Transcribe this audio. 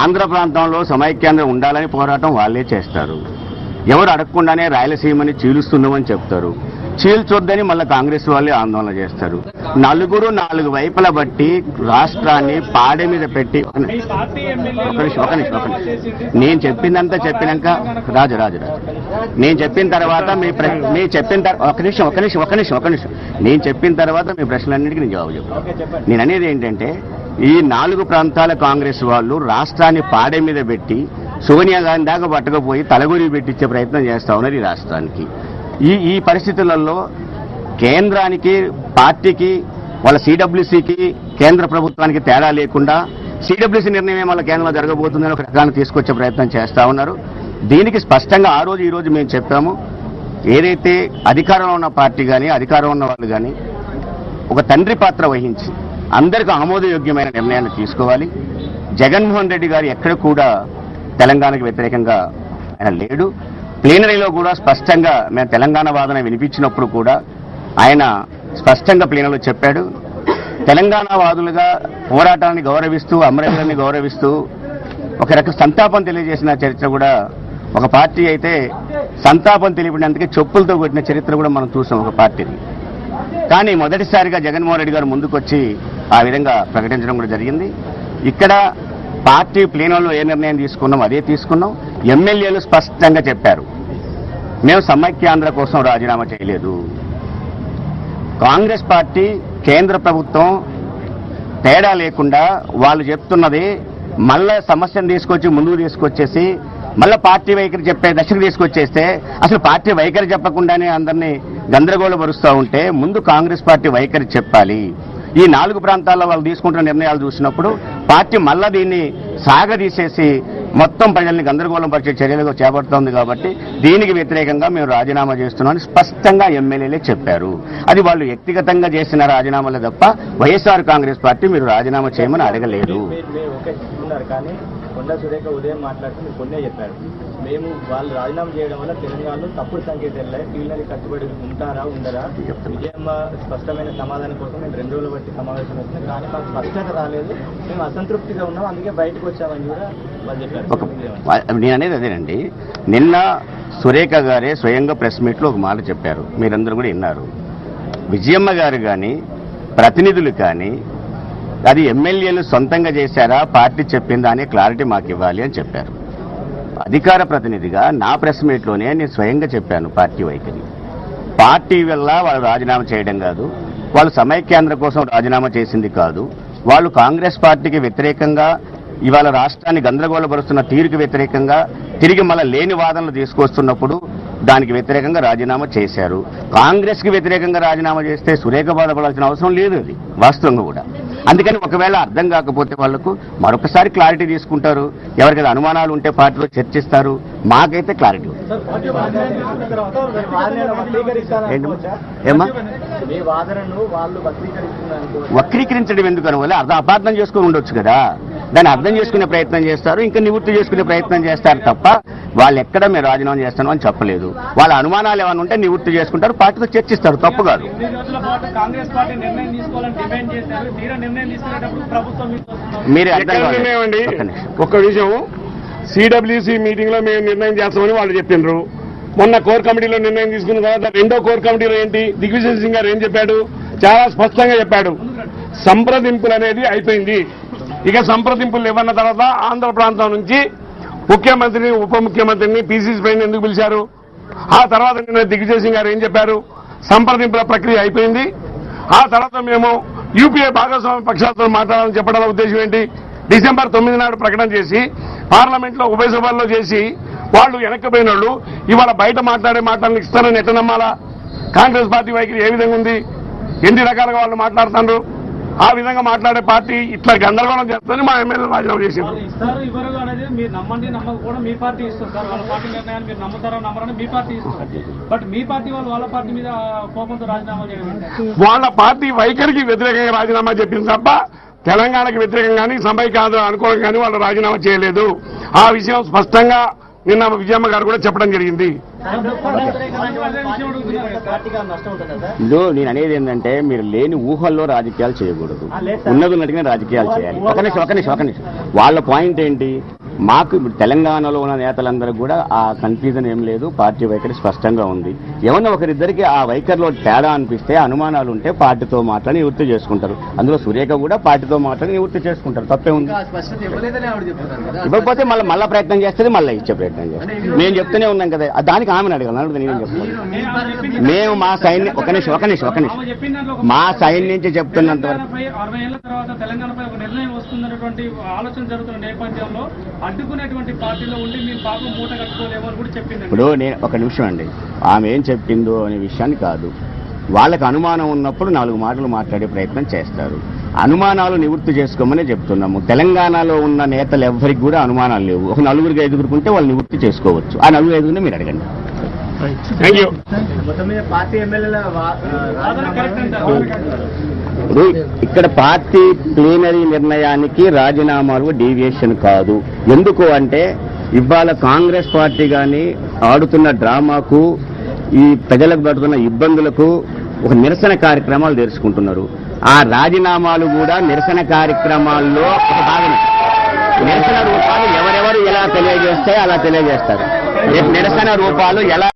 ఆంధ్ర ప్రాంతంలో సమైక్యాంధ్ర ఉండాలని పోరాటం వాళ్ళే చేస్తారు. ఎవరు అడగకుండానే రాయలసీమని చీలుస్తున్నామని చెప్తారు. చీల్చొద్దని మళ్ళీ కాంగ్రెస్ వాళ్ళే ఆందోళన చేస్తారు. నలుగురు నాలుగు వైపుల బట్టి రాష్ట్రాన్ని పాడే మీద పెట్టి ఒక నిమిషం నేను చెప్పిందంతా చెప్పినాక రాజు నేను చెప్పిన తర్వాత మీ చెప్పిన ఒక నిమిషం నేను చెప్పిన తర్వాత మీ ప్రశ్నలన్నిటికీ నేను జవాబు చెప్తాను. నేను అనేది ఏంటంటే ఈ 4 ప్రాంతాల కాంగ్రెస్ వాళ్ళు రాష్ట్రాన్ని పాడే మీద పెట్టి సోనియా గాంధీ దాకా పట్టకపోయి తలగొరి పెట్టించే ప్రయత్నం చేస్తా ఉన్నారు ఈ రాష్ట్రానికి. ఈ పరిస్థితులలో కేంద్రానికి పార్టీకి వాళ్ళ సిడబ్ల్యూసీకి కేంద్ర ప్రభుత్వానికి తేడా లేకుండా సిడబ్ల్యూసీ నిర్ణయం వాళ్ళ కేంద్రంలో జరగబోతుందని ఒక రకాన్ని తీసుకొచ్చే ప్రయత్నం చేస్తా ఉన్నారు. దీనికి స్పష్టంగా ఆ రోజు ఈ రోజు మేము చెప్పాము. ఏదైతే అధికారంలో ఉన్న పార్టీ కానీ అధికారంలో ఉన్న వాళ్ళు కానీ ఒక తండ్రి పాత్ర వహించి అందరికీ ఆమోదయోగ్యమైన నిర్ణయాన్ని తీసుకోవాలి. జగన్మోహన్ రెడ్డి గారు ఎక్కడ కూడా తెలంగాణకు వ్యతిరేకంగా ఆయన లేడు. ప్లీనరీలో కూడా స్పష్టంగా మేము తెలంగాణ వాదన వినిపించినప్పుడు కూడా ఆయన స్పష్టంగా ప్లీనరీలో చెప్పాడు. తెలంగాణ వాదులుగా పోరాటాన్ని గౌరవిస్తూ అమరవీరుల్ని గౌరవిస్తూ ఒక రకం సంతాపం తెలియజేసిన చరిత్ర కూడా ఒక పార్టీ అయితే సంతాపం తెలిపినందుకే చెప్పులతో కొట్టిన చరిత్ర కూడా మనం చూసాం ఒక పార్టీని. కానీ మొదటిసారిగా జగన్మోహన్ రెడ్డి గారు ముందుకొచ్చి ఆ విధంగా ప్రకటించడం కూడా జరిగింది. ఇక్కడ పార్టీ ప్లీనరీలో ఏ నిర్ణయం తీసుకున్నాం అదే తీసుకున్నాం. ఎమ్మెల్యేలు స్పష్టంగా చెప్పారు, మేము సమైక్యాంధ్ర కోసం రాజీనామా చేయలేదు. కాంగ్రెస్ పార్టీ కేంద్ర ప్రభుత్వం తేడా లేకుండా వాళ్ళు చెప్తున్నది మళ్ళా సమస్యను తీసుకొచ్చి ముందుకు తీసుకొచ్చేసి మళ్ళా పార్టీ వైఖరి చెప్పే దశకు తీసుకొచ్చేస్తే అసలు పార్టీ వైఖరి చెప్పకుండానే అందరినీ గందరగోళపరుస్తూ ఉంటే ముందు కాంగ్రెస్ పార్టీ వైఖరి చెప్పాలి. ఈ 4 ప్రాంతాల్లో వాళ్ళు తీసుకుంటున్న నిర్ణయాలు చూసినప్పుడు పార్టీ మళ్ళా దీన్ని సాగదీసేసి మొత్తం ప్రజల్ని గందరగోళం పరిచే చర్యలుగా చేపడుతోంది. కాబట్టి దీనికి వ్యతిరేకంగా మేము రాజీనామా చేస్తున్నామని స్పష్టంగా ఎమ్మెల్యేలే చెప్పారు. అది వాళ్ళు వ్యక్తిగతంగా చేసిన రాజీనామాలే తప్ప వైఎస్ఆర్ కాంగ్రెస్ పార్టీ మీరు రాజీనామా చేయమని అడగలేదు. కొండా సురేఖ ఉదయం మాట్లాడుతూ మీరు కొన్నే చెప్పారు, మేము వాళ్ళు రాజీనామా చేయడం వల్ల తెలంగాణలో తప్పుడు సంకేతాలే వీళ్ళని కట్టుబడి ఉంటారా ఉండరా. విజయమ్మ స్పష్టమైన సమాధానం కోసం మేము 2 రోజులు బట్టి సమావేశం వచ్చినాం, కానీ మాకు స్పష్టత రాలేదు, మేము అసంతృప్తిగా ఉన్నాం, అందుకే బయటకు వచ్చామని కూడా వాళ్ళు చెప్పారు. నేను అనేది అదేనండి, నిన్న సురేఖ గారే స్వయంగా ప్రెస్ మీట్లో ఒక మాట చెప్పారు, మీరందరూ కూడా విన్నారు. విజయమ్మ గారు కానీ ప్రతినిధులు కానీ అది ఎమ్మెల్యేలు సొంతంగా చేశారా పార్టీ చెప్పిందా అనే క్లారిటీ మాకు ఇవ్వాలి అని చెప్పారు. అధికార ప్రతినిధిగా నా ప్రెస్ మీట్లోనే నేను స్వయంగా చెప్పాను పార్టీ వైఖరి. పార్టీ వల్ల వాళ్ళు రాజీనామా చేయడం కాదు, వాళ్ళు సమైక్యాంధ్ర కోసం రాజీనామా చేసింది కాదు, వాళ్ళు కాంగ్రెస్ పార్టీకి వ్యతిరేకంగా ఇవాళ రాష్ట్రాన్ని గందరగోళపరుస్తున్న తీరుకు వ్యతిరేకంగా తిరిగి మళ్ళీ లేని వాదనలు తీసుకొస్తున్నప్పుడు దానికి వ్యతిరేకంగా రాజీనామా చేశారు. కాంగ్రెస్ కి వ్యతిరేకంగా రాజీనామా చేస్తే సురేఖ బాధపడాల్సిన అవసరం లేదు, అది వాస్తవంగా కూడా. అందుకని ఒకవేళ అర్థం కాకపోతే వాళ్లకు మరొకసారి క్లారిటీ తీసుకుంటారు. ఎవరికైనా అనుమానాలు ఉంటే పార్టీలో చర్చిస్తారు. మాకైతే క్లారిటీ ఏమా వక్రీకరించడం ఎందుకని వల్ల అపార్థం చేసుకుని ఉండొచ్చు కదా, దాన్ని అర్థం చేసుకునే ప్రయత్నం చేస్తారు, ఇంకా నివృత్తి చేసుకునే ప్రయత్నం చేస్తారు తప్ప వాళ్ళు ఎక్కడ మేము రాజీనామా చేస్తాను అని చెప్పలేదు. వాళ్ళ అనుమానాలు ఏమైనా ఉంటే నివృత్తి చేసుకుంటారు, పార్టీతో చర్చిస్తారు, తప్పు కాదు. మీరు ఒక్క విషయం, సిడబ్ల్యూసీ మీటింగ్ లో మేము నిర్ణయం చేస్తామని వాళ్ళు చెప్పిండ్రు. మొన్న కోర్ కమిటీలో నిర్ణయం తీసుకున్న తర్వాత 2వ కోర్ కమిటీలో ఏంటి దిగ్విజయ్ సింగ్ గారు ఏం చెప్పాడు, చాలా స్పష్టంగా చెప్పాడు, సంప్రదింపులు అనేది అయిపోయింది. ఇక సంప్రదింపులు ఇవ్వన్న తర్వాత ఆంధ్ర ప్రాంతం నుంచి ముఖ్యమంత్రిని ఉప ముఖ్యమంత్రిని పీసీసీ పైన ఎందుకు పిలిచారు. ఆ తర్వాత నిన్న దిగ్విజయ్ సింగ్ గారు ఏం చెప్పారు, సంప్రదింపుల ప్రక్రియ అయిపోయింది. ఆ తర్వాత మేము యూపీఏ భాగస్వామ్య పక్షాలతో మాట్లాడాలని చెప్పడం ఉద్దేశం ఏంటి, డిసెంబర్ 9 నాడు ప్రకటన చేసి పార్లమెంట్ లో ఉభయ సభల్లో చేసి వాళ్ళు వెనక్కిపోయిన వాళ్ళు ఇవాళ బయట మాట్లాడే మాటలను ఇస్తారని ఎట్లా నమ్మాలా. కాంగ్రెస్ పార్టీ వైఖరి ఏ విధంగా ఉంది, ఎన్ని రకాలుగా వాళ్ళు మాట్లాడుతున్నారు. ఆ విధంగా మాట్లాడే పార్టీ ఇట్లా గందరగోళం చేస్తుందని మా ఎమ్మెల్యే రాజీనామా చేశారు. వాళ్ళ పార్టీ వైఖరికి వ్యతిరేకంగా రాజీనామా చెప్పింది తప్ప తెలంగాణకు వ్యతిరేకంగా కానీ సమైక్యాంధ్ర అనుకూలంగా కానీ వాళ్ళు రాజీనామా చేయలేదు. ఆ విషయం స్పష్టంగా నిన్న విజయమ్మ గారు కూడా చెప్పడం జరిగింది. పార్టీగా నష్టం ఉంటుందా సార్? ఇందులో నేను అనేది ఏంటంటే మీరు లేని ఊహల్లో రాజకీయాలు చేయకూడదు, ఉన్నట్టుగా రాజకీయాలు చేయాలి. ఒక నిమిషం వాళ్ళ పాయింట్ ఏంటి, మాకు ఇప్పుడు తెలంగాణలో ఉన్న నేతలందరూ కూడా ఆ కన్ఫ్యూజన్ ఏం లేదు, పార్టీ వైఖరి స్పష్టంగా ఉంది. ఏమన్నా ఒకరిద్దరికి ఆ వైఖరిలో తేడా అనిపిస్తే, అనుమానాలు ఉంటే పార్టీతో మాట్లాడి నివృత్తి చేసుకుంటారు. అందులో సురేఖ కూడా పార్టీతో మాట్లాడి నివృత్తి చేసుకుంటారు, తప్పే ఉంది. ఇవ్వకపోతే మళ్ళీ ప్రయత్నం చేస్తుంది, మళ్ళీ ఇచ్చే ప్రయత్నం చేస్తుంది. మేము చెప్తూనే ఉన్నాం కదా, దానికి ఆమెను అడగాలి, నేనేం చెప్తాను. మేము మా సైన్యం ఒక నిమిషం మా సైన్ నుంచి చెప్తున్నంత వరకు 60 ఏళ్ల తర్వాత తెలంగాణపై ఒక నిర్ణయం వస్తుందన్నటువంటి ఆలోచన జరుగుతున్న నేపథ్యంలో అడ్డుకునేటువంటి పార్టీలో ఉండి మీరు పాపం మూట కట్టుకోలేమో అని కూడా చెప్పింది. ఇప్పుడు నేను ఒక నిమిషం అండి, ఆమె ఏం చెప్పిందో అనే విషయాన్ని కాదు, వాళ్ళకి అనుమానం ఉన్నప్పుడు 4 మాటలు మాట్లాడే ప్రయత్నం చేస్తారు. అనుమానాలు నివృత్తి చేసుకోమని చెప్తున్నాము. తెలంగాణలో ఉన్న నేతలు ఎవ్వరికి కూడా అనుమానాలు లేవు. ఒక 4-5 ఉంటే వాళ్ళు నివృత్తి చేసుకోవచ్చు. ఆ 4-5 మీరు అడగండి. Thank you. మొత్తం మీద పార్టీ ఎమ్మెల్యేల ఇప్పుడు ఇక్కడ పార్టీ ప్లీనరీ నిర్ణయానికి రాజీనామాలు డీవియేషన్ కాదు. ఎందుకు అంటే ఇవాళ కాంగ్రెస్ పార్టీ కానీ ఆడుతున్న డ్రామాకు, ఈ ప్రజలకు పడుతున్న ఇబ్బందులకు ఒక నిరసన కార్యక్రమాలు తెరుచుకుంటున్నారు. ఆ రాజీనామాలు కూడా నిరసన కార్యక్రమాల్లో ఒక భాగమే. నిరసన రూపాలు ఎవరెవరు ఎలా తెలియజేస్తే అలా తెలియజేస్తారు. నిరసన రూపాలు ఎలా